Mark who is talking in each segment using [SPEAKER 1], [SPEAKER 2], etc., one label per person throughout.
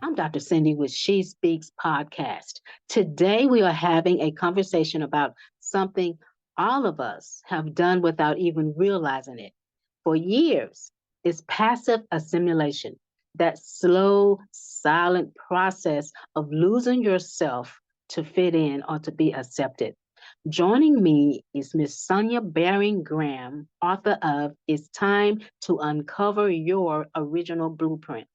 [SPEAKER 1] I'm Dr. Cindy with She Speaks podcast. Today we are having a conversation about something all of us have done without even realizing it. For years, it's passive assimilation, that slow, silent process of losing yourself to fit in or to be accepted. Joining me is Miss Sonyia Baring Graham, author of It's Time to Uncover Your Original Blueprint.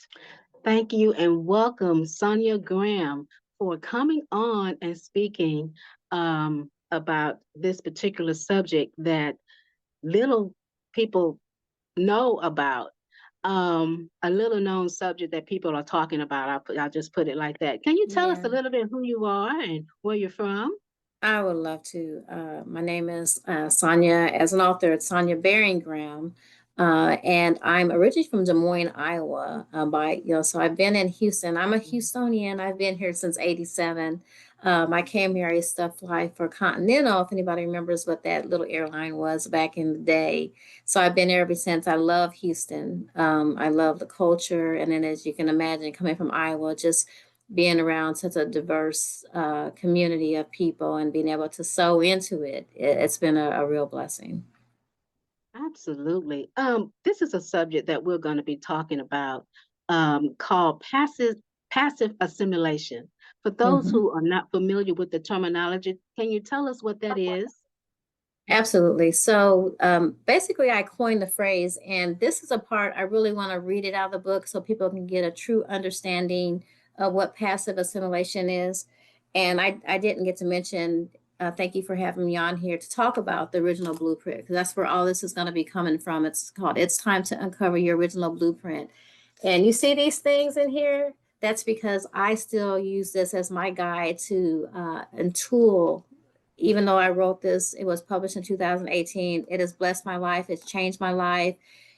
[SPEAKER 1] Thank you and welcome, Sonia Graham, for coming on and speaking about this particular subject that little people know about. A little known subject that people are talking about. I'll just put it like that. Can you tell us
[SPEAKER 2] Yeah,
[SPEAKER 1] a little bit who you are and where you're from?
[SPEAKER 2] I would love to. My name is Sonia. As an author, it's Sonyia Baring Graham, and I'm originally from Des Moines, Iowa. So I've been in Houston. I'm a Houstonian. I've been here since '87. I came here. I used to fly for Continental. If anybody remembers what that little airline was back in the day, so I've been here ever since. I love Houston. I love the culture, and then as you can imagine, coming from Iowa, just being around such a diverse community of people and being able to sow into it's been a real blessing.
[SPEAKER 1] Absolutely. This is a subject that we're going to be talking about called passive assimilation. For those
[SPEAKER 2] hmm
[SPEAKER 1] who are not familiar with the terminology, can you tell us what that is?
[SPEAKER 2] Absolutely. So basically, I coined the phrase, and this is a part I really want to read it out of the book so people can get a true understanding of what passive assimilation is. And I didn't get to mention, thank you for having me on here to talk about the original blueprint, because that's where all this is going to be coming from. It's called It's Time to Uncover Your Original Blueprint. And you see these things in here? That's because I still use this as my guide to and tool. Even though I wrote this, it was published in 2018. It has blessed my life. It's changed my life.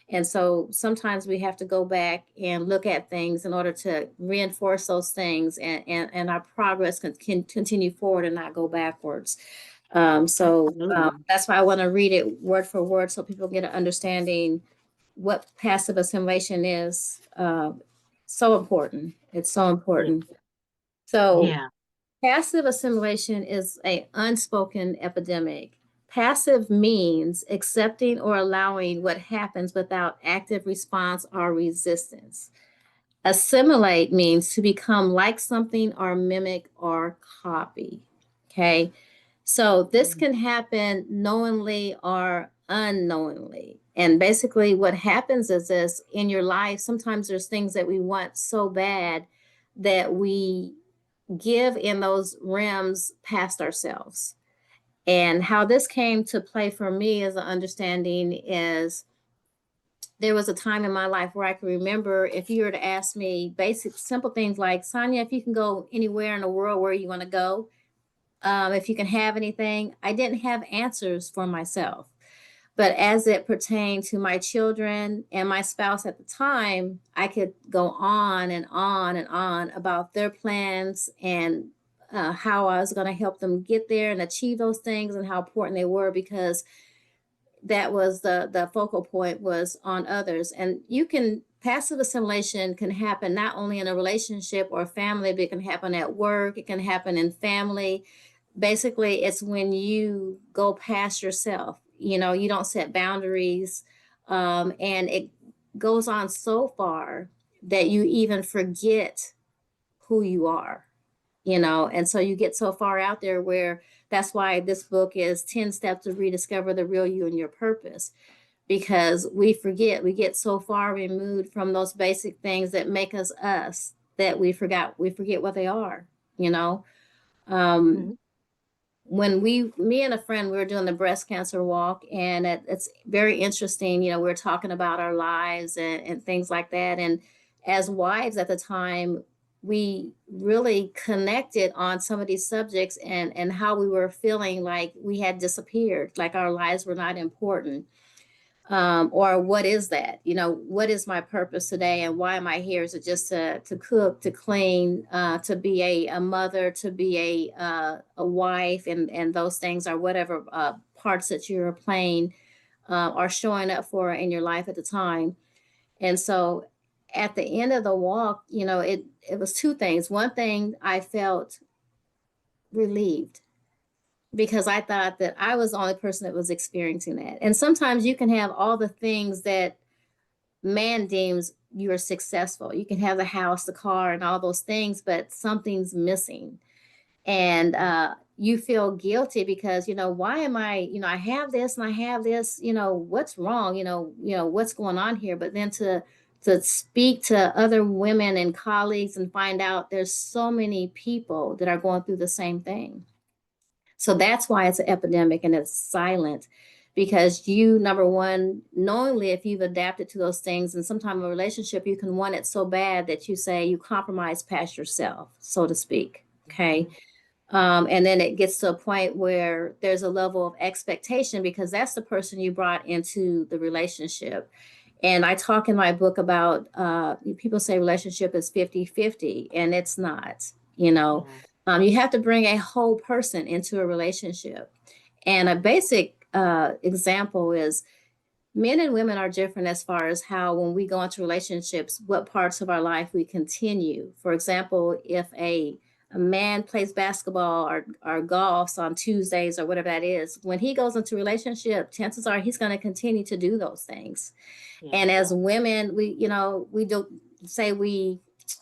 [SPEAKER 2] And so sometimes we have to go back and look at things in order to reinforce those things and our progress can continue forward and not go backwards.
[SPEAKER 1] Absolutely.
[SPEAKER 2] That's why I want to read it word for word so people get an understanding what passive assimilation is. So important. It's so
[SPEAKER 1] Yeah.
[SPEAKER 2] important. So
[SPEAKER 1] Yeah.
[SPEAKER 2] passive assimilation is a unspoken epidemic. Passive means accepting or allowing what happens without active response or resistance. Assimilate means to become like something or mimic or copy. Okay. So this
[SPEAKER 1] Mm.
[SPEAKER 2] can happen knowingly or unknowingly. And basically, what happens is this in your life, sometimes there's things that we want so bad that we give in those realms past ourselves. And how this came to play for me as an understanding is there was a time in my life where I can remember if you were to ask me basic, simple things like, Sonia, if you can go anywhere in the world, where you want to go, if you can have anything, I didn't have answers for myself. But as it pertained to my children and my spouse at the time, I could go on and on and on about their plans and how I was going to help them get there and achieve those things and how important they were because that was the focal point was on others. And you can passive assimilation can happen not only in a relationship or family, but it can happen at work, it can happen in family. Basically, it's when you go past yourself, you don't set boundaries, and it goes on so far that you even forget who you are, and so you get so far out there where that's why this book is 10 steps to rediscover the real you and your purpose, because we get so far removed from those basic things that make us that we forget what they are, you know. um,
[SPEAKER 1] Mhm.
[SPEAKER 2] when me and a friend, we were doing the breast cancer walk, and it's very interesting. We're talking about our lives and things like that. And as wives at the time, we really connected on some of these subjects and how we were feeling like we had disappeared, like our lives were not important, or what is that? What is my purpose today, and why am I here? Is it just to cook, to clean, to be a mother, to be a wife, and those things, or whatever parts that you're playing or showing up for in your life at the time. And so at the end of the walk, it was two things. One thing, I felt relieved because I thought that I was the only person that was experiencing that. And sometimes you can have all the things that man deems you are successful. You can have the house, the car, and all those things, but something's missing. And you feel guilty because, why am I have this and I have this, what's wrong, what's going on here. But then to speak to other women and colleagues and find out there's so many people that are going through the same thing. So that's why it's an epidemic and it's silent, because you, number one, knowingly, if you've adapted to those things, and sometimes in a relationship, you can want it so bad that you say you compromise past yourself, so to speak. Okay. And then it gets to a point where there's a level of expectation because that's the person you brought into the relationship. And I talk in my book about people say relationship is 50-50, and it's not, you know.
[SPEAKER 1] Yeah.
[SPEAKER 2] You have to bring a whole person into a relationship. And a basic example is men and women are different as far as how, when we go into relationships, what parts of our life we continue. For example, if a man plays basketball or golfs on Tuesdays or whatever that is, when he goes into a relationship, chances are he's going to continue to do those things.
[SPEAKER 1] Yeah.
[SPEAKER 2] And as women, we do say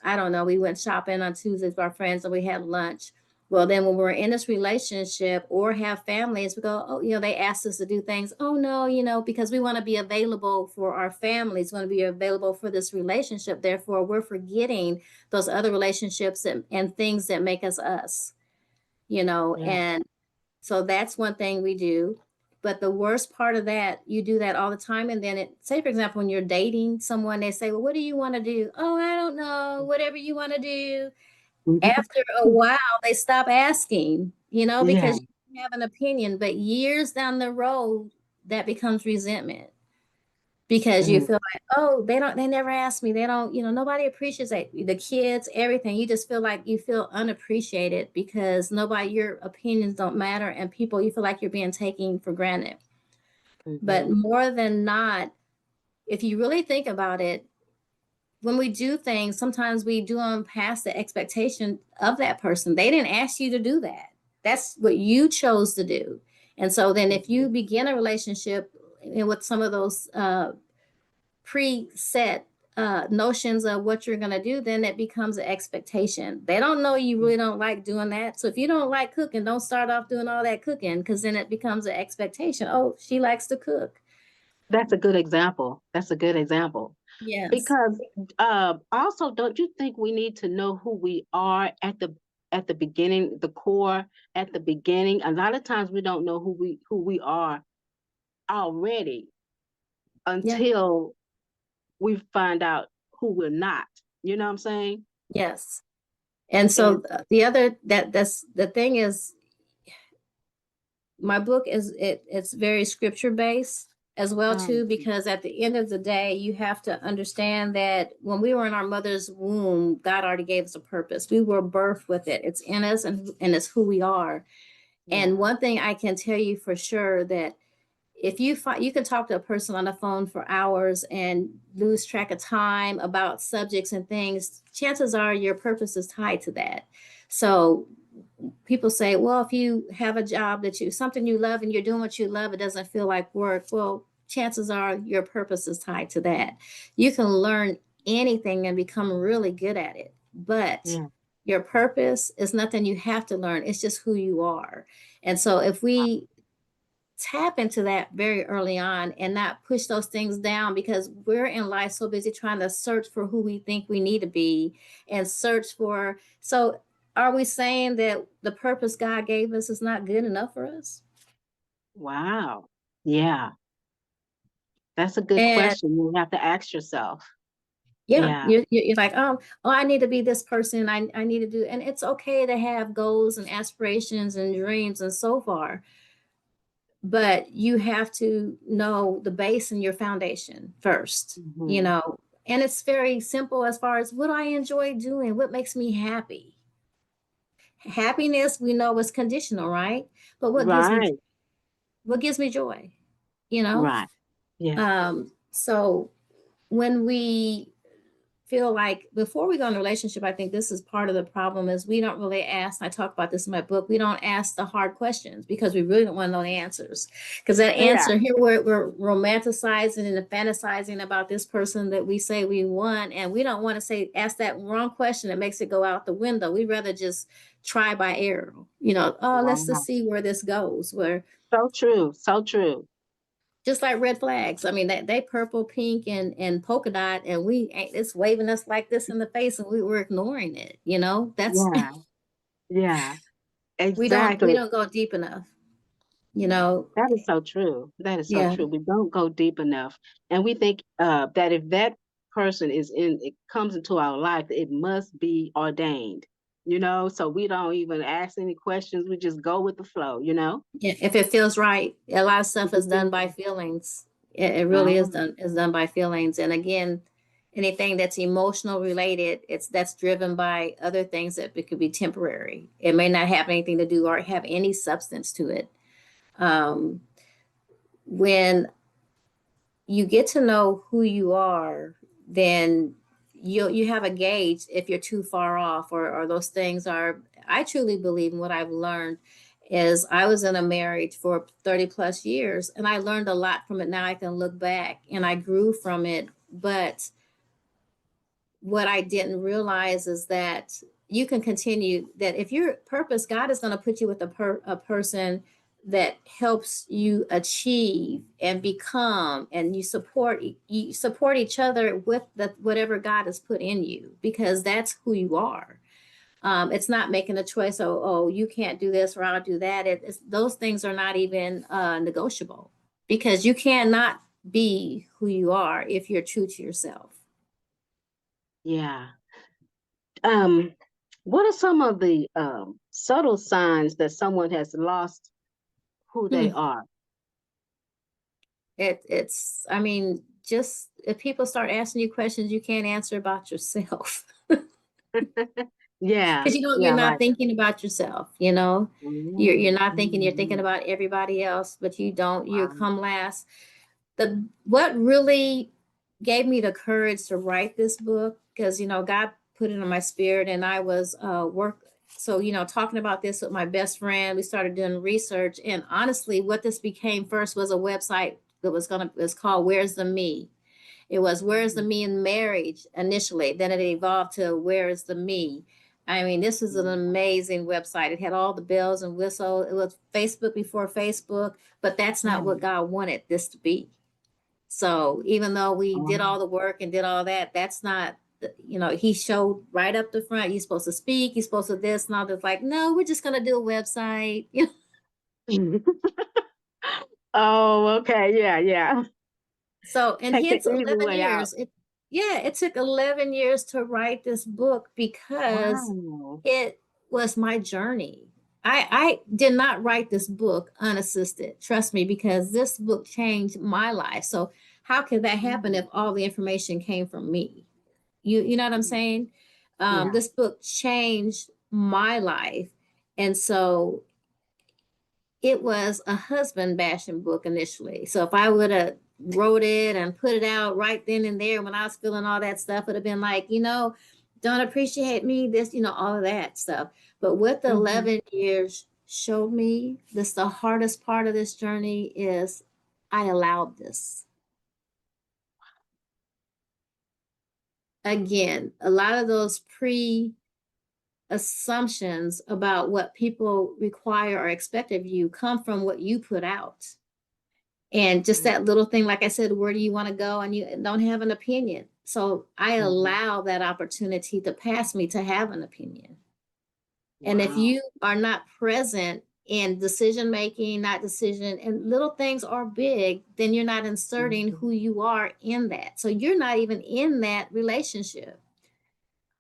[SPEAKER 2] I don't know, we went shopping on Tuesdays with our friends and we had lunch. Well, then when we're in this relationship or have families, we go, oh, they ask us to do things. Oh, no, because we want to be available for our families, want to be available for this relationship. Therefore, we're forgetting those other relationships and things that make us us,
[SPEAKER 1] Yeah.
[SPEAKER 2] and so that's one thing we do. But the worst part of that, you do that all the time. And then say, for example, when you're dating someone, they say, well, what do you want to do? Oh, I don't know, whatever you want to do. After a while, they stop asking,
[SPEAKER 1] Yeah.
[SPEAKER 2] because you have an opinion. But years down the road, that becomes resentment because you
[SPEAKER 1] Mm.
[SPEAKER 2] feel like, oh, they never ask me. They don't, nobody appreciates it. The kids, everything. You just feel like you feel unappreciated because your opinions don't matter, and people, you feel like you're being taken for granted. But
[SPEAKER 1] Mm-hmm.
[SPEAKER 2] more than not, if you really think about it, when we do things, sometimes we do them past the expectation of that person. They didn't ask you to do that. That's what you chose to do. And so then if
[SPEAKER 1] Mm-hmm.
[SPEAKER 2] you begin a relationship and with some of those preset notions of what you're going to do, then it becomes an expectation. They don't know you really don't like doing that. So if you don't like cooking, don't start off doing all that cooking, because then it becomes an expectation. Oh, she likes to cook.
[SPEAKER 1] That's a good example. That's a good example.
[SPEAKER 2] Yes.
[SPEAKER 1] Because also, don't you think we need to know who we are at the beginning, the core at the beginning? A lot of times we don't know who we are already
[SPEAKER 2] Yeah.
[SPEAKER 1] until we find out who we're not. You know what I'm saying?
[SPEAKER 2] Yes. And
[SPEAKER 1] And
[SPEAKER 2] so the other that's the thing is, my book it's very scripture based as well too,
[SPEAKER 1] um,
[SPEAKER 2] because at the end of the day, you have to understand that when we were in our mother's womb, God already gave us a purpose. We were birthed with it. It's in us, and it's who we are.
[SPEAKER 1] yeah.
[SPEAKER 2] And one thing I can tell you for sure, that if you can talk to a person on the phone for hours and lose track of time about subjects and things, chances are your purpose is tied to that. So people say, well, if you have a job something you love and you're doing what you love, it doesn't feel like work. Well, chances are your purpose is tied to that. You can learn anything and become really good at it, but
[SPEAKER 1] Yeah.
[SPEAKER 2] your purpose is nothing you have to learn. It's just who you are. And so if we tap into that very early on and not push those things down, because we're in life so busy trying to search for who we think we need to be and search for. So are we saying that the purpose God gave us is not good enough for us?
[SPEAKER 1] Wow. Yeah. That's a good
[SPEAKER 2] And
[SPEAKER 1] question. You have to ask yourself.
[SPEAKER 2] yeah,
[SPEAKER 1] Yeah.
[SPEAKER 2] you're like, oh, I need to be this person. I need to do, and it's okay to have goals and aspirations and dreams and so far, but you have to know the base and your foundation first,
[SPEAKER 1] Hmm.
[SPEAKER 2] and it's very simple as far as what I enjoy doing, what makes me happy. Happiness, we know, is conditional, right? But
[SPEAKER 1] Right.
[SPEAKER 2] what gives me joy, you know?
[SPEAKER 1] Right. Yeah.
[SPEAKER 2] So when we feel like before we go in a relationship, I think this is part of the problem is we don't really ask. I talk about this in my book. We don't ask the hard questions because we really don't want to know the answers. Because that
[SPEAKER 1] Yeah.
[SPEAKER 2] answer here, we're romanticizing and fantasizing about this person that we say we want, and we don't want to say ask that wrong question that makes it go out the window. We'd rather just try by error. Oh, let's
[SPEAKER 1] Wow.
[SPEAKER 2] just see where this goes. Where
[SPEAKER 1] So true. So true.
[SPEAKER 2] just like red flags. I mean, they purple, pink, and polka dot, and we ain't it's waving us like this in the face, and we were ignoring it. That's
[SPEAKER 1] Yeah. Yeah.
[SPEAKER 2] we
[SPEAKER 1] Exactly.
[SPEAKER 2] don't go deep enough. You know,
[SPEAKER 1] That is so true. That is so
[SPEAKER 2] yeah,
[SPEAKER 1] true. We don't go deep enough. And we think that if that person it comes into our life, it must be ordained, so we don't even ask any questions. We just go with the flow.
[SPEAKER 2] yeah. If it feels right, a lot of stuff is done by
[SPEAKER 1] Mhm.
[SPEAKER 2] feelings. It really
[SPEAKER 1] Oh,
[SPEAKER 2] is done by feelings. And again, anything that's emotional related, that's driven by other things that it could be temporary. It may not have anything to do or have any substance to it. Um, when you get to know who you are, then you have a gauge if you're too far off or those things are. I truly believe in what I've learned is I was in a marriage for 30 plus years and I learned a lot from it. Now I can look back and I grew from it. But what I didn't realize is that you can continue that if your purpose, God is going to put you with a person that helps you achieve and become, and you support each other with whatever God has put in you, because that's who you are. It's not making a choice. Oh, you can't do this or I'll do that. Those things are not even negotiable, because you cannot be who you are if you're true to yourself.
[SPEAKER 1] yeah. Um, what are some of the subtle signs that someone has lost who they
[SPEAKER 2] Hmm.
[SPEAKER 1] are?
[SPEAKER 2] I mean, just if people start asking you questions you can't answer about yourself,
[SPEAKER 1] Yeah.
[SPEAKER 2] because you're
[SPEAKER 1] Yeah.
[SPEAKER 2] not
[SPEAKER 1] Right.
[SPEAKER 2] thinking about yourself. You're
[SPEAKER 1] Mm,
[SPEAKER 2] not thinking. You're thinking
[SPEAKER 1] mm,
[SPEAKER 2] about everybody else, but you don't. You
[SPEAKER 1] wow.
[SPEAKER 2] come last. The What really gave me the courage to write this book, because God put it in my spirit, and I was work. So talking about this with my best friend, we started doing research, and honestly, what this became first was a website that was called "Where's the Me." It was "Where's the
[SPEAKER 1] Mm,
[SPEAKER 2] Me in Marriage" initially. Then it evolved to "Where's the Me." I mean, this is an
[SPEAKER 1] mm,
[SPEAKER 2] amazing website. It had all the bells and whistles. It was Facebook before Facebook, but that's not what
[SPEAKER 1] yeah.
[SPEAKER 2] God wanted this to be. So even though we did
[SPEAKER 1] Oh.
[SPEAKER 2] all the work and did all that, that's not, he showed right up the front, you're supposed to speak, you're supposed to this and all this. Like, no, we're just going to do a website.
[SPEAKER 1] Oh, okay. Yeah, yeah.
[SPEAKER 2] So, and
[SPEAKER 1] Take the
[SPEAKER 2] hence
[SPEAKER 1] easy
[SPEAKER 2] 11
[SPEAKER 1] way out.
[SPEAKER 2] years. Yeah, it took 11 years to write this book because
[SPEAKER 1] Wow.
[SPEAKER 2] it was my journey. I did not write this book unassisted. Trust me, because this book changed my life. So how could that happen
[SPEAKER 1] Mm,
[SPEAKER 2] if all the information came from me? You know what I'm
[SPEAKER 1] mm,
[SPEAKER 2] saying?
[SPEAKER 1] yeah.
[SPEAKER 2] This book changed my life. And so it was a husband bashing book initially. So if I would have wrote it and put it out right then and there when I was feeling all that stuff, it would have been like, don't appreciate me, this, all of that stuff. But what the
[SPEAKER 1] Hmm.
[SPEAKER 2] 11 years showed me, this the hardest part of this journey is I allowed this. Again, a lot of those pre assumptions about what people require or expect of you come from what you put out. And just that little thing, like I said, where do you want to go? And you don't have an opinion. So I
[SPEAKER 1] Hmm.
[SPEAKER 2] allow that opportunity to pass me to have an opinion. And if
[SPEAKER 1] Wow.
[SPEAKER 2] you are not present in decision making, not decision, and little things are big, then you're not inserting
[SPEAKER 1] Mhm.
[SPEAKER 2] who you are in that. So you're not even in that relationship.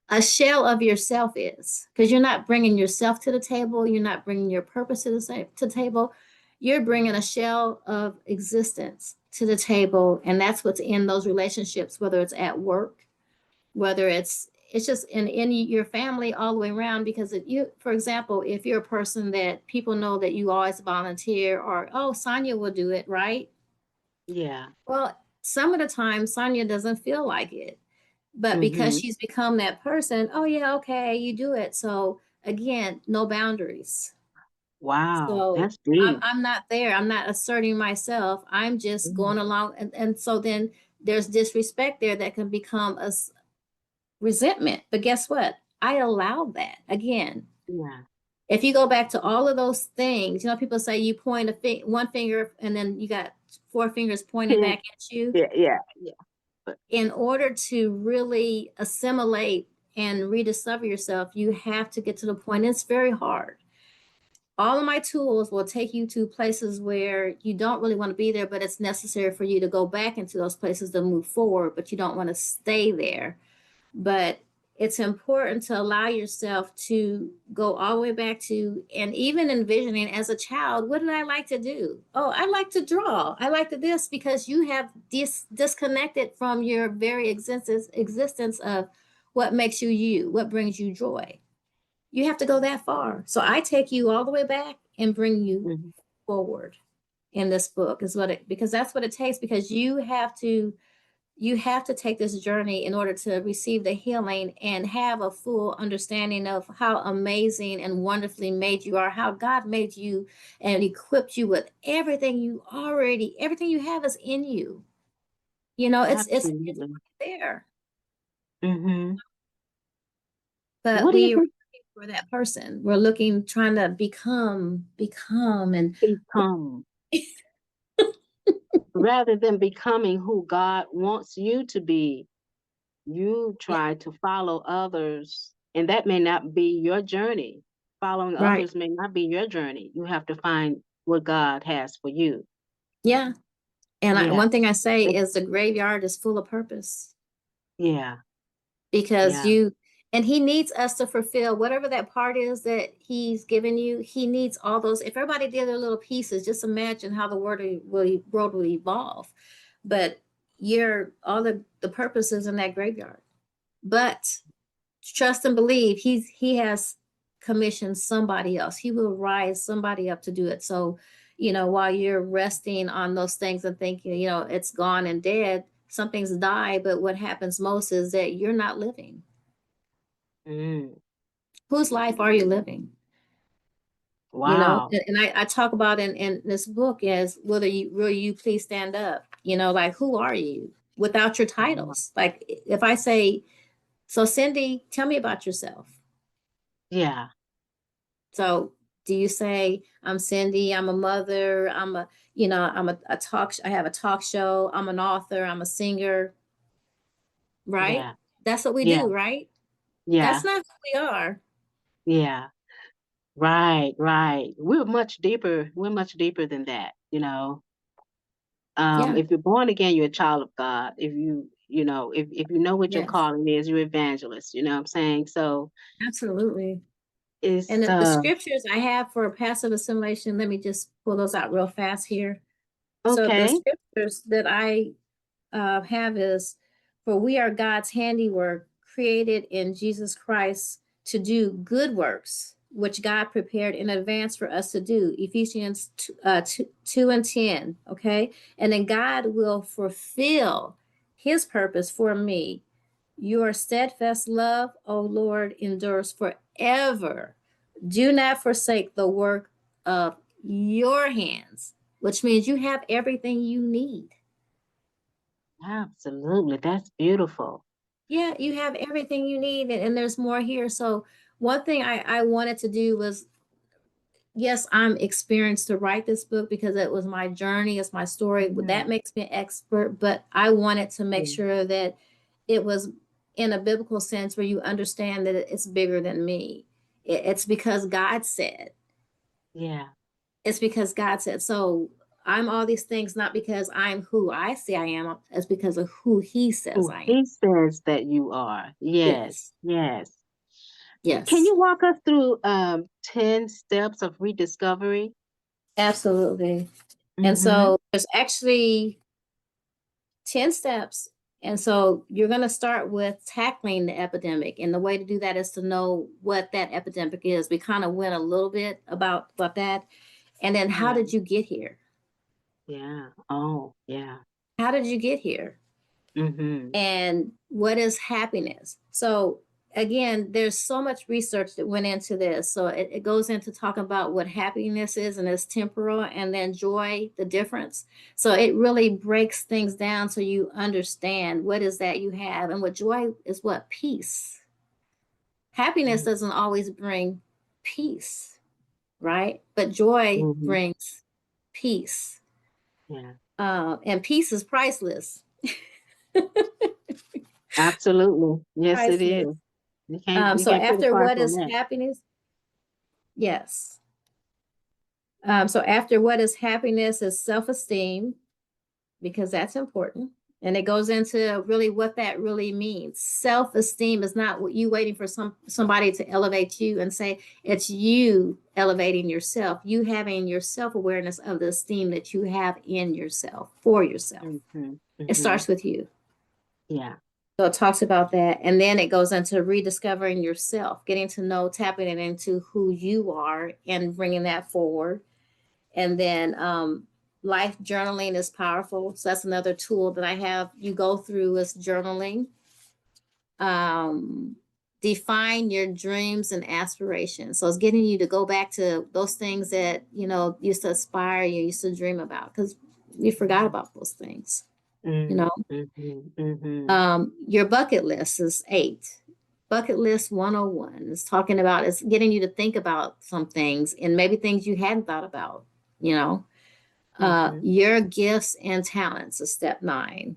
[SPEAKER 2] A shell of yourself is, because you're not bringing yourself to the table, you're not bringing your purpose to the table, you're bringing a shell of existence to the table, and that's what's in those relationships, whether it's at work, whether it's just in your family, all the way around. Because if you, for example, if you're a person that people know that you always volunteer, or oh, Sonia will do it, right?
[SPEAKER 1] Yeah.
[SPEAKER 2] Well, some of the time Sonia doesn't feel like it. But because
[SPEAKER 1] Mm-hmm.
[SPEAKER 2] she's become that person, oh yeah, okay, you do it. So again, no boundaries.
[SPEAKER 1] Wow,
[SPEAKER 2] So
[SPEAKER 1] that's deep.
[SPEAKER 2] I'm not there. I'm not asserting myself. I'm just
[SPEAKER 1] Mm,
[SPEAKER 2] going along, and so then there's disrespect there that can become resentment. But guess what? I allow that. Again,
[SPEAKER 1] yeah.
[SPEAKER 2] if you go back to all of those things, people say you point one finger and then you got four fingers pointing
[SPEAKER 1] Yeah,
[SPEAKER 2] back at you.
[SPEAKER 1] yeah, yeah. But
[SPEAKER 2] In order to really assimilate and rediscover yourself, you have to get to the point. It's very hard. All of my tools will take you to places where you don't really want to be there, but it's necessary for you to go back into those places to move forward, but you don't want to stay there. But it's important to allow yourself to go all the way back to, and even envisioning as a child, what did I like to do? Oh, I like to draw. I like to this, because you have disconnected from your very existence of what makes you you, what brings you joy. You have to go that far. So I take you all the way back and bring you
[SPEAKER 1] mhm,
[SPEAKER 2] forward in this book is what it, because that's what it takes, because you have to take this journey in order to receive the healing and have a full understanding of how amazing and wonderfully made you are, how God made you and equipped you with everything you have is in you. It's
[SPEAKER 1] absolutely.
[SPEAKER 2] right there.
[SPEAKER 1] Mm-hmm.
[SPEAKER 2] But
[SPEAKER 1] What do you
[SPEAKER 2] we are
[SPEAKER 1] think
[SPEAKER 2] looking for that person. We're looking, trying to become, and
[SPEAKER 1] become rather than becoming who God wants you to be? You
[SPEAKER 2] yeah,
[SPEAKER 1] try to follow others, and that may not be your journey. Following
[SPEAKER 2] right.
[SPEAKER 1] others may not be your journey. You have to find what God has for you.
[SPEAKER 2] Yeah. And
[SPEAKER 1] Yeah.
[SPEAKER 2] one thing I say
[SPEAKER 1] It-
[SPEAKER 2] is the graveyard is full of purpose,
[SPEAKER 1] yeah.
[SPEAKER 2] because
[SPEAKER 1] Yeah.
[SPEAKER 2] he needs us to fulfill whatever that part is that he's given you. He needs all those. If everybody did their little pieces, just imagine how the world will evolve. But you're all the purposes in that graveyard. But trust and believe he has commissioned somebody else. He will rise somebody up to do it. So, while you're resting on those things and thinking, it's gone and dead, something's died. But what happens most is that you're not living.
[SPEAKER 1] Mm.
[SPEAKER 2] Whose life are you living?
[SPEAKER 1] Wow.
[SPEAKER 2] And I talk about in this book is, whether you please stand up, like, who are you without your
[SPEAKER 1] Wow.
[SPEAKER 2] titles? Like, if I say, so Cindy, tell me about yourself.
[SPEAKER 1] Yeah.
[SPEAKER 2] So do you say, I'm Cindy, I'm a mother, I have a talk show, I'm an author, I'm a singer, right?
[SPEAKER 1] Yeah.
[SPEAKER 2] That's what we
[SPEAKER 1] Yeah.
[SPEAKER 2] do, right? That's
[SPEAKER 1] Yeah.
[SPEAKER 2] not who we are.
[SPEAKER 1] Yeah. Right. Right. We're much deeper than that, you know.
[SPEAKER 2] Yeah.
[SPEAKER 1] If you're born again, you're a child of God. If you know what your
[SPEAKER 2] Yes,
[SPEAKER 1] calling is, you're evangelist, you know what I'm saying? So
[SPEAKER 2] absolutely. And
[SPEAKER 1] it's
[SPEAKER 2] the scriptures I have for passive assimilation, let me just pull those out real fast here. So the
[SPEAKER 1] okay.
[SPEAKER 2] scriptures that I have is, for we are God's handiwork, created in Jesus Christ to do good works, which God prepared in advance for us to do. Ephesians 2 and 10. Okay. And then God will fulfill his purpose for me. Your steadfast love, O Lord, endures forever. Do not forsake the work of your hands, which means you have everything you need.
[SPEAKER 1] Absolutely. That's beautiful.
[SPEAKER 2] Yeah, you have everything you need, and there's more here. So one thing I wanted to do was, yes, I'm experienced to write this book because it was my journey, it's my story.
[SPEAKER 1] Yeah.
[SPEAKER 2] That makes me an expert, but I wanted to make
[SPEAKER 1] Yeah.
[SPEAKER 2] sure that it was in a biblical sense where you understand that it's bigger than me. It's because God said.
[SPEAKER 1] Yeah.
[SPEAKER 2] It's because God said. So I'm all these things not because I'm who I say I am, it's because of who He says
[SPEAKER 1] Who
[SPEAKER 2] I am.
[SPEAKER 1] he says that you are. Yes.
[SPEAKER 2] Yes.
[SPEAKER 1] Yes. Can
[SPEAKER 2] Yes.
[SPEAKER 1] you walk us through 10 steps of rediscovery?
[SPEAKER 2] Absolutely. And
[SPEAKER 1] Mm-hmm.
[SPEAKER 2] so there's actually 10 steps. And so you're going to start with tackling the epidemic. And the way to do that is to know what that epidemic is. We kind of went a little bit about that. And then, how
[SPEAKER 1] Yeah.
[SPEAKER 2] did you get here?
[SPEAKER 1] Yeah. Oh, yeah.
[SPEAKER 2] How did you get here?
[SPEAKER 1] Mm-hmm.
[SPEAKER 2] And what is happiness? So again, there's so much research that went into this. So it goes into talking about what happiness is, and it's temporal, and then joy, the difference. So it really breaks things down so you understand what is that you have, and what joy is. What peace. Happiness doesn't always bring peace, right? But joy
[SPEAKER 1] Mm-hmm.
[SPEAKER 2] brings peace.
[SPEAKER 1] Yeah.
[SPEAKER 2] And peace is priceless.
[SPEAKER 1] Absolutely. Yes, it
[SPEAKER 2] Priceless.
[SPEAKER 1] is. You
[SPEAKER 2] So
[SPEAKER 1] can't put a
[SPEAKER 2] after
[SPEAKER 1] price
[SPEAKER 2] what
[SPEAKER 1] on
[SPEAKER 2] is
[SPEAKER 1] that.
[SPEAKER 2] happiness? Yes. So after what is happiness is self-esteem, because that's important. And it goes into really what that really means. Self-esteem is not what you waiting for somebody to elevate you and say, it's you elevating yourself, you having your self-awareness of the esteem that you have in yourself, for yourself.
[SPEAKER 1] Mm-hmm.
[SPEAKER 2] It
[SPEAKER 1] Mm-hmm.
[SPEAKER 2] starts with you.
[SPEAKER 1] Yeah.
[SPEAKER 2] So it talks about that. And then it goes into rediscovering yourself, getting to know, tapping it into who you are and bringing that forward. And then life journaling is powerful. So that's another tool that I have you go through is journaling. Um, define your dreams and aspirations. So it's getting you to go back to those things that, used to aspire, you used to dream about, because you forgot about those things, you know.
[SPEAKER 1] Mm-hmm. Mm-hmm.
[SPEAKER 2] Your bucket list is 8. Bucket list 101 is talking about, it's getting you to think about some things and maybe things you hadn't thought about, you know.
[SPEAKER 1] Mm-hmm.
[SPEAKER 2] Your gifts and talents is step 9.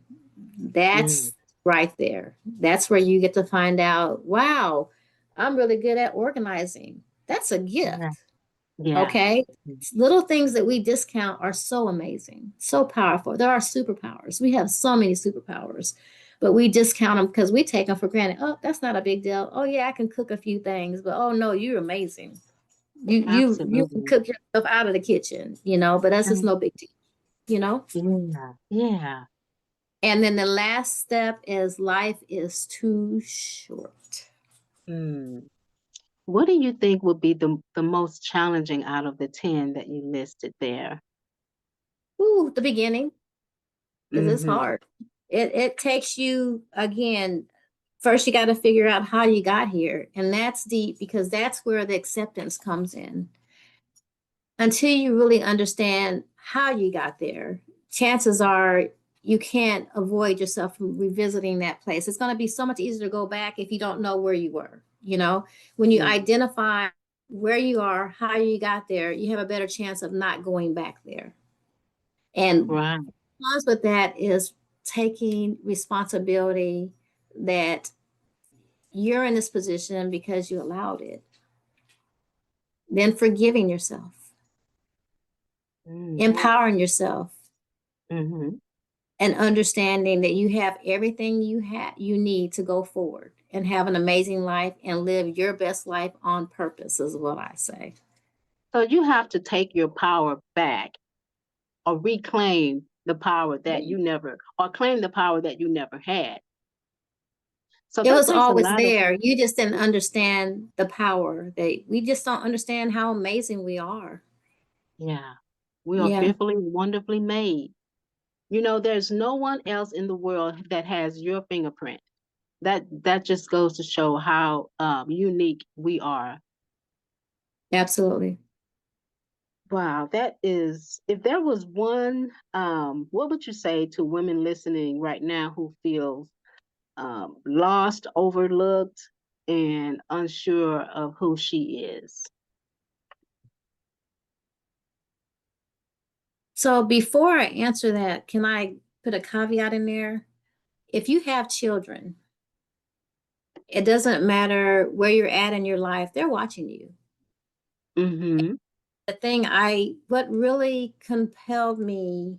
[SPEAKER 1] Mm.
[SPEAKER 2] That's right there. That's where you get to find out, wow, I'm really good at organizing. That's a
[SPEAKER 1] Yeah.
[SPEAKER 2] gift.
[SPEAKER 1] Yeah.
[SPEAKER 2] Okay. Little things that we discount are so amazing, so powerful. There are superpowers. We have so many superpowers, but we discount them because we take them for granted. Oh, that's not a big deal. Oh yeah, I can cook a few things, but oh no, you're amazing. You can
[SPEAKER 1] Absolutely.
[SPEAKER 2] cook yourself out of the kitchen, but that's just
[SPEAKER 1] Mm.
[SPEAKER 2] no big deal.
[SPEAKER 1] Yeah. Yeah.
[SPEAKER 2] And then the last step is life is too short.
[SPEAKER 1] Mm. What do you think would be the most challenging out of the 10 that you listed there?
[SPEAKER 2] Ooh, the beginning, because it's
[SPEAKER 1] Mm-hmm.
[SPEAKER 2] hard. It takes you again. First, you got to figure out how you got here, and that's deep because that's where the acceptance comes in. Until you really understand how you got there, chances are you can't avoid yourself from revisiting that place. It's going to be so much easier to go back if you don't know where you were. When you
[SPEAKER 1] Yeah.
[SPEAKER 2] identify where you are, how you got there, you have a better chance of not going back there. And
[SPEAKER 1] Right.
[SPEAKER 2] comes with that is taking responsibility that you're in this position because you allowed it. Then forgiving yourself,
[SPEAKER 1] Mm.
[SPEAKER 2] empowering yourself,
[SPEAKER 1] Mm-hmm.
[SPEAKER 2] and understanding that you have everything you need to go forward and have an amazing life and live your best life on purpose is what I say.
[SPEAKER 1] So you have to take your power back or reclaim the power that
[SPEAKER 2] Yeah.
[SPEAKER 1] you never, or claim the power that you never had. So
[SPEAKER 2] It
[SPEAKER 1] that
[SPEAKER 2] was
[SPEAKER 1] takes a
[SPEAKER 2] always
[SPEAKER 1] lot of,
[SPEAKER 2] there. You just didn't understand the power. We just don't understand how amazing we are.
[SPEAKER 1] yeah, we are
[SPEAKER 2] Yeah,
[SPEAKER 1] fearfully, wonderfully made. There's no one else in the world that has your fingerprint. That just goes to show how unique we are.
[SPEAKER 2] absolutely.
[SPEAKER 1] Wow, that is, if there was one, what would you say to women listening right now who feels lost, overlooked, and unsure of who she is?
[SPEAKER 2] So before I answer that, can I put a caveat in there? If you have children, it doesn't matter where you're at in your life, they're watching you.
[SPEAKER 1] Mm-hmm.
[SPEAKER 2] What really compelled me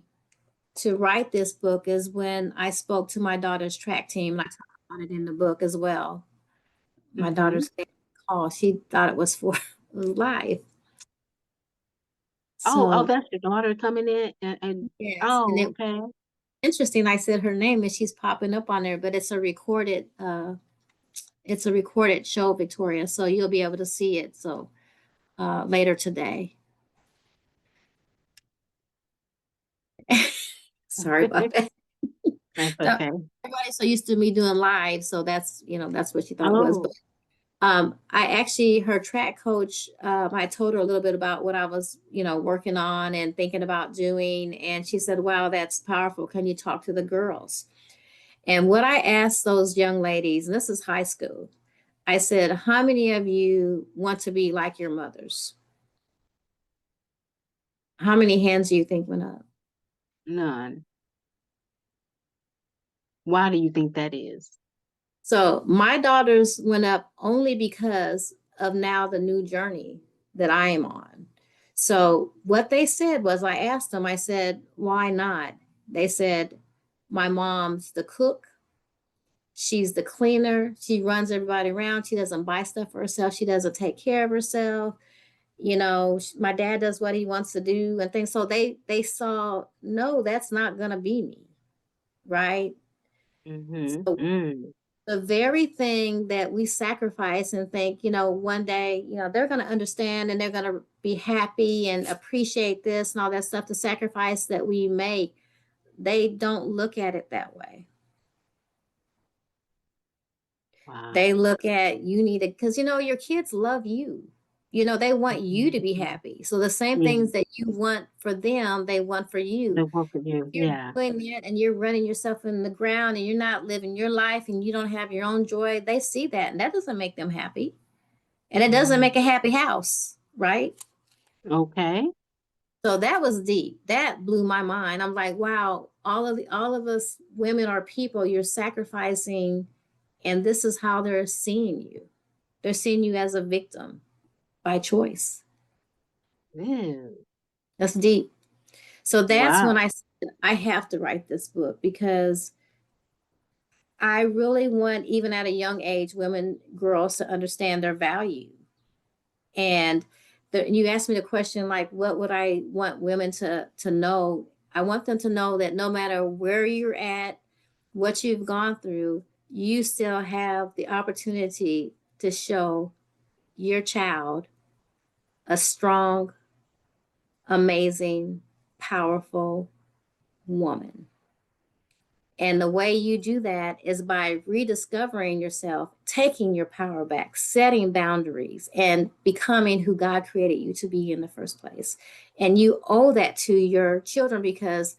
[SPEAKER 2] to write this book is when I spoke to my daughter's track team, and I talked about it in the book as well. My
[SPEAKER 1] Mm-hmm.
[SPEAKER 2] daughter's call, she thought it was for life.
[SPEAKER 1] Oh,
[SPEAKER 2] So
[SPEAKER 1] that's your daughter coming in, and
[SPEAKER 2] yes, and
[SPEAKER 1] oh,
[SPEAKER 2] it
[SPEAKER 1] okay.
[SPEAKER 2] interesting. I said her name and she's popping up on there, but it's a recorded show, Victoria. So you'll be able to see it. So later today. Sorry about that.
[SPEAKER 1] That's
[SPEAKER 2] So
[SPEAKER 1] okay.
[SPEAKER 2] everybody's so used to me doing live, so that's, that's what she thought it was. But
[SPEAKER 1] Oh,
[SPEAKER 2] I actually, her track coach, I told her a little bit about what I was, working on and thinking about doing. And she said, wow, that's powerful. Can you talk to the girls? And what I asked those young ladies, and this is high school, I said, how many of you want to be like your mothers? How many hands do you think went up?
[SPEAKER 1] none. Why do you think that is?
[SPEAKER 2] So my daughters went up only because of now the new journey that I am on. So what they said was, I asked them, I said, why not? They said, my mom's the cook. She's the cleaner. She runs everybody around. She doesn't buy stuff for herself. She doesn't take care of herself. My dad does what he wants to do and things. So they saw, no, that's not gonna be me, right?
[SPEAKER 1] Mm-hmm.
[SPEAKER 2] So
[SPEAKER 1] Mm.
[SPEAKER 2] the very thing that we sacrifice and think, one day, they're going to understand and they're going to be happy and appreciate this and all that stuff, the sacrifice that we make, they don't look at it that way. They
[SPEAKER 1] Wow.
[SPEAKER 2] look at, you need it because, your kids love you. They want you to be
[SPEAKER 1] Mhm.
[SPEAKER 2] happy. So the same
[SPEAKER 1] Yeah,
[SPEAKER 2] things that you want for them, they want for you.
[SPEAKER 1] they work with you.
[SPEAKER 2] You're
[SPEAKER 1] Yeah.
[SPEAKER 2] doing it and you're running yourself in the ground and you're not living your life and you don't have your own joy, they see that and that doesn't make them happy. And it doesn't
[SPEAKER 1] Mm.
[SPEAKER 2] make a happy house, right?
[SPEAKER 1] Okay.
[SPEAKER 2] So that was deep. That blew my mind. I'm like, wow, all of us women are people. You're sacrificing, and this is how they're seeing you. They're seeing you as a victim by choice.
[SPEAKER 1] Ew.
[SPEAKER 2] That's deep. So that's when
[SPEAKER 1] Wow.
[SPEAKER 2] I said I have to write this book because I really want, even at a young age, women, girls to understand their value. And you asked me the question, like, what would I want women to know? I want them to know that no matter where you're at, what you've gone through, you still have the opportunity to show your child a strong, amazing, powerful woman. And the way you do that is by rediscovering yourself, taking your power back, setting boundaries, and becoming who God created you to be in the first place. And you owe that to your children because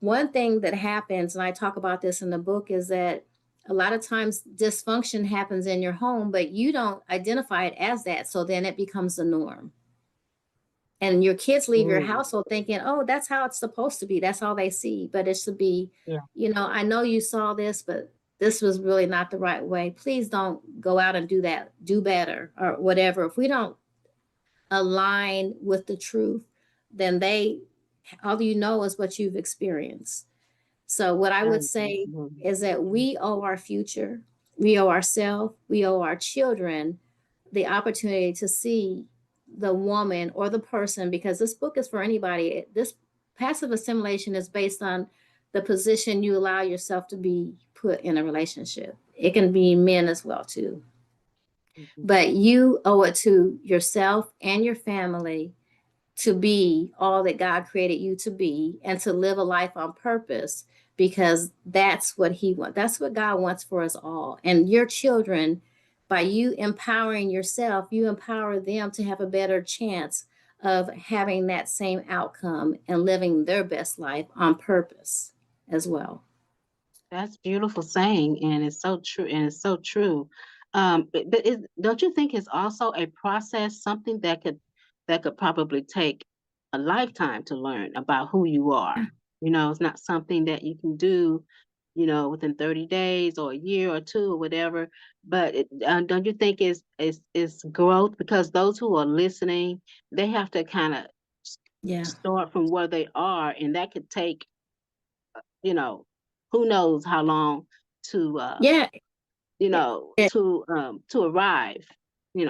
[SPEAKER 2] one thing that happens, and I talk about this in the book, is that a lot of times dysfunction happens in your home, but you don't identify it as that. So then it becomes the norm and your kids leave your
[SPEAKER 1] Mm.
[SPEAKER 2] household thinking, oh, that's how it's supposed to be. That's all they see. But it should be,
[SPEAKER 1] Yeah.
[SPEAKER 2] I know you saw this, but this was really not the right way. Please don't go out and do that. Do better or whatever. If we don't align with the truth, then all you know is what you've experienced. So, what I would say
[SPEAKER 1] Absolutely.
[SPEAKER 2] is that we owe our future, we owe ourselves, we owe our children the opportunity to see the woman or the person, because this book is for anybody. This passive assimilation is based on the position you allow yourself to be put in a relationship. It can be men as well too.
[SPEAKER 1] Mhm.
[SPEAKER 2] But you owe it to yourself and your family to be all that God created you to be and to live a life on purpose because that's what He wants. That's what God wants for us all. And your children, by you empowering yourself, you empower them to have a better chance of having that same outcome and living their best life on purpose as well.
[SPEAKER 1] That's beautiful saying, and it's so true. And it's so true. Don't you think it's also a process, something that could probably take a lifetime to learn about who you are? It's not something that you can do, within 30 days or a year or two or whatever. But don't you think it's growth? Because those who are listening, they have to kind of
[SPEAKER 2] Yeah.
[SPEAKER 1] start from where they are, and that could take you know, who knows how long to
[SPEAKER 2] Yeah.
[SPEAKER 1] to arrive,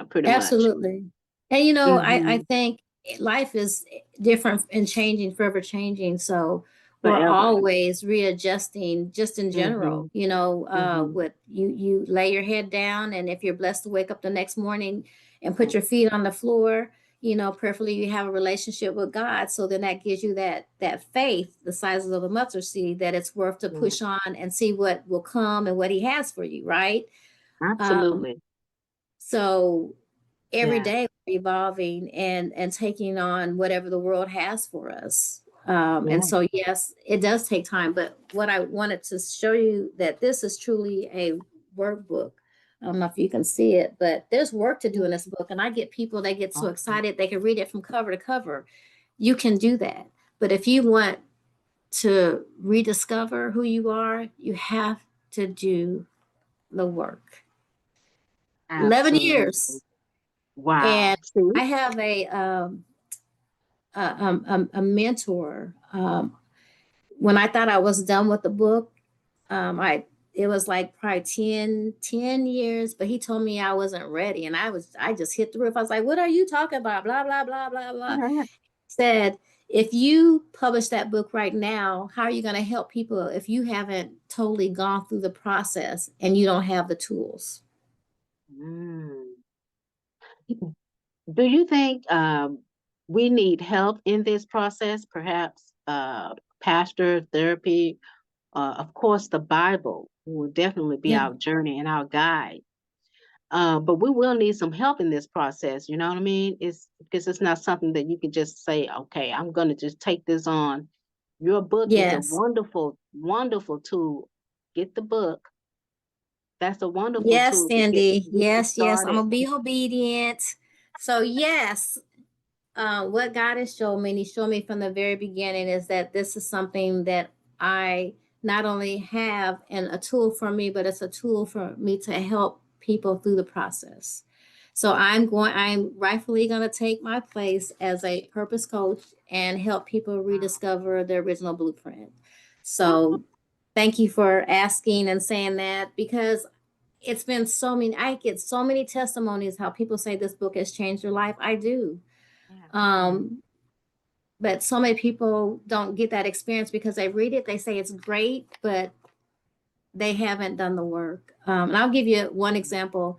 [SPEAKER 1] pretty much.
[SPEAKER 2] Absolutely. And I
[SPEAKER 1] Hmm.
[SPEAKER 2] think life is different and changing, forever changing. So we're
[SPEAKER 1] Forever.
[SPEAKER 2] always readjusting just in general.
[SPEAKER 1] Hmm. Hmm.
[SPEAKER 2] What you lay your head down and if you're blessed to wake up the next morning and put your feet on the floor, Preferably you have a relationship with God. So then that gives you that faith, the size of a mustard seed, that it's worth to
[SPEAKER 1] Yeah,
[SPEAKER 2] push on and see what will come and what He has for you, right? Um,
[SPEAKER 1] absolutely.
[SPEAKER 2] so every
[SPEAKER 1] Yeah,
[SPEAKER 2] day we're evolving and taking on whatever the world has for us. And
[SPEAKER 1] yeah.
[SPEAKER 2] so yes, it does take time. But what I wanted to show you, that this is truly a workbook. I don't know if you can see it, but there's work to do in this book. And I get people, they get so
[SPEAKER 1] Awesome.
[SPEAKER 2] excited they can read it from cover to cover. You can do that. But if you want to rediscover who you are, you have to do the work. 11
[SPEAKER 1] Absolutely.
[SPEAKER 2] years.
[SPEAKER 1] Wow.
[SPEAKER 2] And
[SPEAKER 1] See?
[SPEAKER 2] I have a mentor. When I thought I was done with the book, I it was like probably 10 years, but he told me I wasn't ready. And I just hit the roof. I was like, what are you talking about? Blah, blah, blah, blah, blah. Said, if you publish that book right now, how are you going to help people if you haven't totally gone through the process and you don't have the tools?
[SPEAKER 1] Mm. Do you think we need help in this process? Perhaps pastor, therapy, of course, the Bible will definitely be
[SPEAKER 2] Yeah.
[SPEAKER 1] our journey and our guide. But we will need some help in this process. You know what I mean? It's because it's not something that you can just say, okay, I'm going to just take this on. Your book is a
[SPEAKER 2] Yes.
[SPEAKER 1] wonderful, wonderful tool. Get the book. That's a wonderful
[SPEAKER 2] Yes,
[SPEAKER 1] tool to get
[SPEAKER 2] Cindy.
[SPEAKER 1] you
[SPEAKER 2] Yes, yes. I'm
[SPEAKER 1] started.
[SPEAKER 2] gonna be obedient. So yes, what God has shown me, and He showed me from the very beginning, is that this is something that I not only have and a tool for me, but it's a tool for me to help people through the process. So I'm rightfully going to take my place as a purpose coach and help people rediscover their original blueprint.
[SPEAKER 1] Oh,
[SPEAKER 2] So thank you for asking and saying that, because it's been so many, I get so many testimonies how people say this book has changed their life. I do.
[SPEAKER 1] yeah, yeah.
[SPEAKER 2] Um, but so many people don't get that experience because they read it, they say it's great, but they haven't done the work. And I'll give you one example.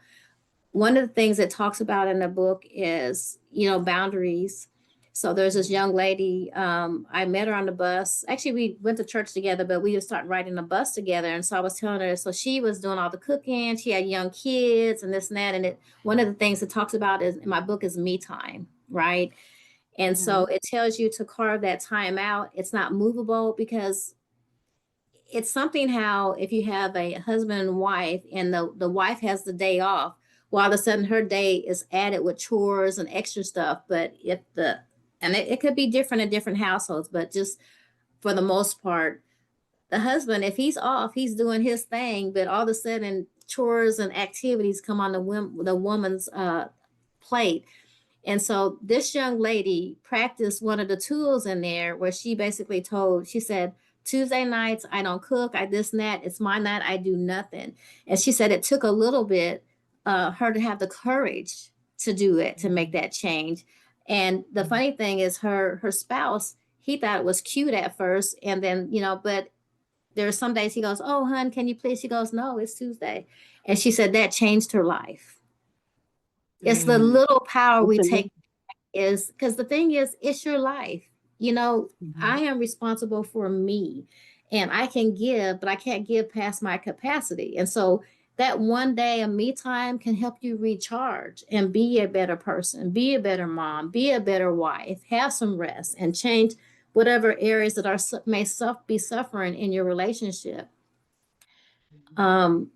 [SPEAKER 2] One of the things it talks about in the book is, boundaries. So there's this
[SPEAKER 1] Mhm.
[SPEAKER 2] young lady. I met her on the bus. Actually, we went to church together, but we just started riding the bus together. And so I was telling her, so she was doing all the cooking. She had young kids and this and that. And one of the things it talks about is in my book is me time, right? And so
[SPEAKER 1] Mhm.
[SPEAKER 2] it tells you to carve that time out. It's not movable because it's something how if you have a husband and wife and the wife has the day off, well, all of a sudden her day is added with chores and extra stuff. But if it could be different in different households, but just for the most part, the husband, if he's off, he's doing his thing, but all of a sudden chores and activities come on the woman's plate. And so this young lady practiced one of the tools in there where she basically she said, Tuesday nights, I don't cook, I this and that, it's my night, I do nothing. And she said it took a little bit her to have the courage to do it, to make
[SPEAKER 1] Mhm.
[SPEAKER 2] that change. And the
[SPEAKER 1] Mhm.
[SPEAKER 2] funny thing is her spouse, he thought it was cute at first. And then, but there are some days he goes, oh, hun, can you please? She goes, no, it's Tuesday. And she said that changed her life. It's the
[SPEAKER 1] Mm.
[SPEAKER 2] little power
[SPEAKER 1] It's
[SPEAKER 2] we
[SPEAKER 1] a
[SPEAKER 2] take,
[SPEAKER 1] little.
[SPEAKER 2] is because the thing is, it's your life. I
[SPEAKER 1] Mhm.
[SPEAKER 2] am responsible for me and I can give, but I can't give past my capacity. And so that one day of me time can help you recharge and be a better person, be a better mom, be a better wife, have some rest and change whatever areas that be suffering in your relationship. Um,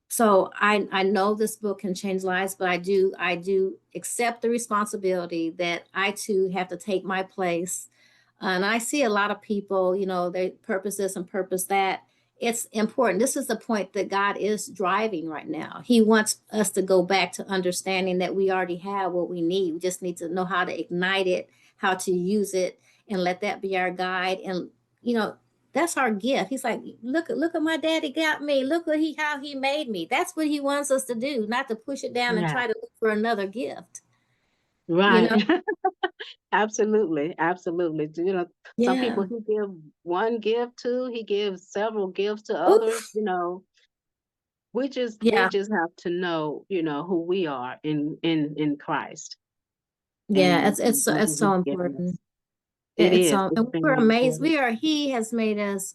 [SPEAKER 2] so I know this book can change lives, but I do accept the responsibility that I too have to take my place. And I see a lot of people, they purpose this and purpose that. It's important. This is the point that God is driving right now. He wants us to go back to understanding that we already have what we need. We just need to know how to ignite it, how to use it, and let that be our guide. And you know, that's our gift. He's like, look at my daddy got me. Look what how he made me. That's what he wants us to do, not to push it down and
[SPEAKER 1] Yeah.
[SPEAKER 2] try to look for another gift. You
[SPEAKER 1] Right.
[SPEAKER 2] know?
[SPEAKER 1] Absolutely. Absolutely. Some people
[SPEAKER 2] Yeah.
[SPEAKER 1] he give one gift to, he gives several gifts to others.
[SPEAKER 2] Oof.
[SPEAKER 1] We
[SPEAKER 2] Yeah.
[SPEAKER 1] just have to know, who we are in Christ.
[SPEAKER 2] Yeah,
[SPEAKER 1] and what
[SPEAKER 2] it's so
[SPEAKER 1] he's given us.
[SPEAKER 2] important.
[SPEAKER 1] It
[SPEAKER 2] It's
[SPEAKER 1] is.
[SPEAKER 2] so,
[SPEAKER 1] It's
[SPEAKER 2] and we're
[SPEAKER 1] very
[SPEAKER 2] amazed.
[SPEAKER 1] important.
[SPEAKER 2] We are, he has made us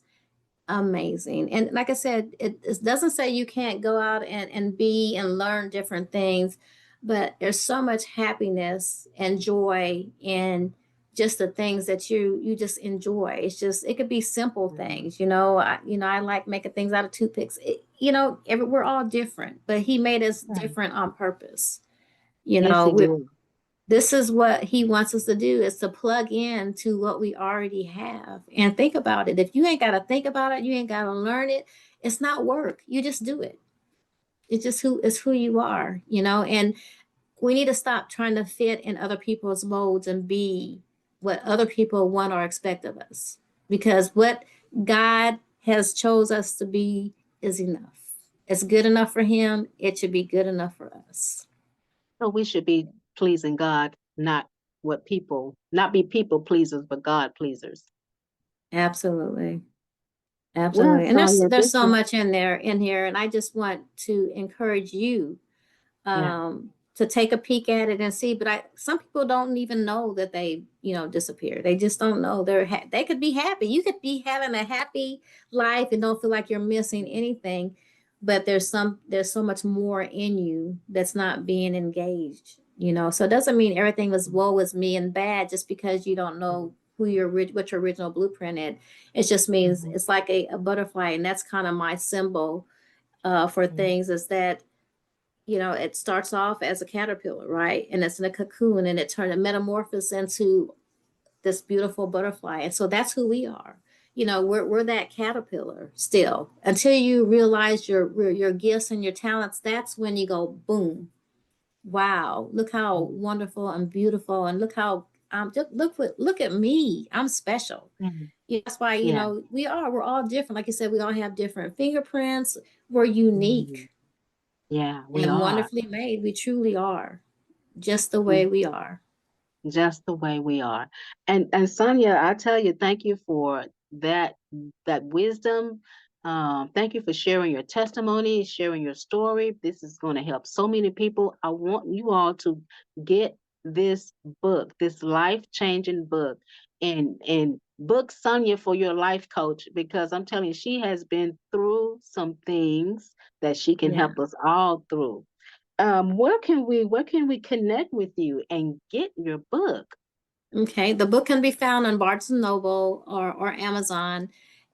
[SPEAKER 2] amazing. And like I said, it doesn't say you can't go out and be and learn different things, but there's so much happiness and joy in just the things that you just enjoy. It's just, it could be simple
[SPEAKER 1] Mhm.
[SPEAKER 2] things, you know. I like making things out of toothpicks. We're all different, but he made us
[SPEAKER 1] Right.
[SPEAKER 2] different on purpose. You
[SPEAKER 1] Yes,
[SPEAKER 2] know,
[SPEAKER 1] he
[SPEAKER 2] we
[SPEAKER 1] did.
[SPEAKER 2] this is what he wants us to do, is to plug in to what we already have and think about it. If you ain't got to think about it, you ain't got to learn it. It's not work. You just do it. It's who you are, you know. And we need to stop trying to fit in other people's molds and be what other people want or expect of us, because what God has chose us to be is enough. It's good enough for him. It should be good enough for us.
[SPEAKER 1] So we should be pleasing God, not be people pleasers, but God pleasers.
[SPEAKER 2] Absolutely.
[SPEAKER 1] Well,
[SPEAKER 2] Absolutely. And
[SPEAKER 1] Sonia,
[SPEAKER 2] there's
[SPEAKER 1] this
[SPEAKER 2] so
[SPEAKER 1] is,
[SPEAKER 2] much in here. And I just want to encourage you
[SPEAKER 1] yeah.
[SPEAKER 2] to take a peek at it and see. But some people don't even know that they, disappear. They just don't know. They could be happy. You could be having a happy life and don't feel like you're missing anything. But there's so much more in you that's not being engaged. So it doesn't mean everything was woe is me and bad just because you don't know what your original blueprint is. It just means
[SPEAKER 1] Mhm.
[SPEAKER 2] it's like a butterfly, and that's kind of my symbol for
[SPEAKER 1] Mhm.
[SPEAKER 2] things, is that it starts off as a caterpillar, right? And it's in a cocoon, and it turns a metamorphosis into this beautiful butterfly. And so that's who we are. We're that caterpillar still until you realize your gifts and your talents. That's when you go boom. Wow, look how
[SPEAKER 1] Mhm.
[SPEAKER 2] wonderful and beautiful, and look how just look at me. I'm special.
[SPEAKER 1] Mhm.
[SPEAKER 2] That's why,
[SPEAKER 1] Yeah.
[SPEAKER 2] we're all different. Like you said, we all have different fingerprints. We're
[SPEAKER 1] Mhm.
[SPEAKER 2] unique
[SPEAKER 1] Yeah, we
[SPEAKER 2] and
[SPEAKER 1] are.
[SPEAKER 2] wonderfully made. We truly are, just the way
[SPEAKER 1] We
[SPEAKER 2] we are.
[SPEAKER 1] just the way we are. And Sonia, I tell you, thank you for that wisdom. Thank you for sharing your testimony, sharing your story. This is going to help so many people. I want you all to get this book, this life-changing book, and book Sonia for your life coach, because I'm telling you, she has been through some things that she can
[SPEAKER 2] Yeah.
[SPEAKER 1] help us all through. Where can we connect with you and get your book?
[SPEAKER 2] Okay, the book can be found on Barnes and Noble or Amazon.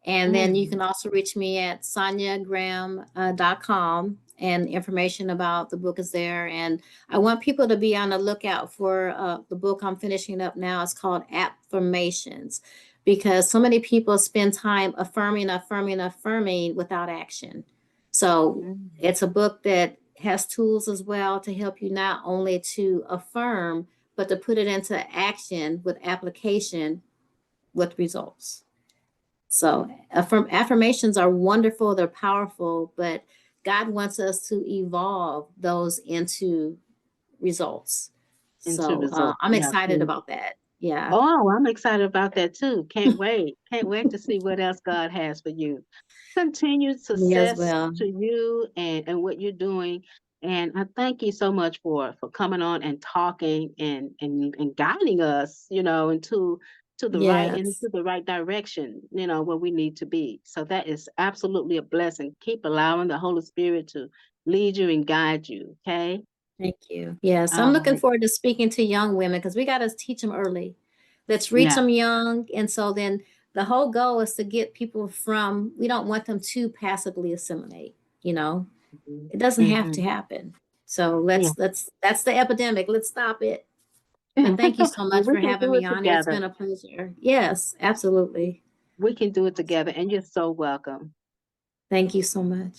[SPEAKER 2] And then you
[SPEAKER 1] Mm,
[SPEAKER 2] can also reach me at sonyagraham.com, and information about the book is there. And I want people to be on the lookout for the book I'm finishing up now. It's called Affirmations, because so many people spend time affirming, affirming, affirming without action. So
[SPEAKER 1] mm,
[SPEAKER 2] it's a book that has tools as well to help you not only to affirm, but to put it into action with application with results. So affirmations are wonderful, they're powerful, but God wants us to evolve those into results.
[SPEAKER 1] into
[SPEAKER 2] So
[SPEAKER 1] results.
[SPEAKER 2] I'm
[SPEAKER 1] Yeah.
[SPEAKER 2] excited about that. Yeah,
[SPEAKER 1] Oh, I'm excited about that too. Can't wait. Can't wait to see what else God has for you. Continued
[SPEAKER 2] me as
[SPEAKER 1] success
[SPEAKER 2] well.
[SPEAKER 1] to you and what you're doing. And I thank you so much for coming on and talking and guiding us,
[SPEAKER 2] Yes.
[SPEAKER 1] into the right direction, where we need to be. So that is absolutely a blessing. Keep allowing the Holy Spirit to lead you and guide you. Okay.
[SPEAKER 2] Thank you. Yes, I'm
[SPEAKER 1] All
[SPEAKER 2] looking
[SPEAKER 1] right.
[SPEAKER 2] forward to speaking to young women, because we got to teach them early. Let's reach
[SPEAKER 1] Yeah.
[SPEAKER 2] them young. And so then the whole goal is to get people from, we don't want them to passively assimilate, you know. It doesn't have to
[SPEAKER 1] Mm-hmm.
[SPEAKER 2] happen. So
[SPEAKER 1] Yeah.
[SPEAKER 2] that's the epidemic. Let's stop it. But thank you so
[SPEAKER 1] Well,
[SPEAKER 2] much
[SPEAKER 1] we
[SPEAKER 2] for
[SPEAKER 1] can
[SPEAKER 2] having
[SPEAKER 1] do
[SPEAKER 2] me
[SPEAKER 1] it
[SPEAKER 2] on here. It's
[SPEAKER 1] together.
[SPEAKER 2] been a pleasure. Yes, absolutely.
[SPEAKER 1] We can do it together, and you're so welcome.
[SPEAKER 2] Thank you so much.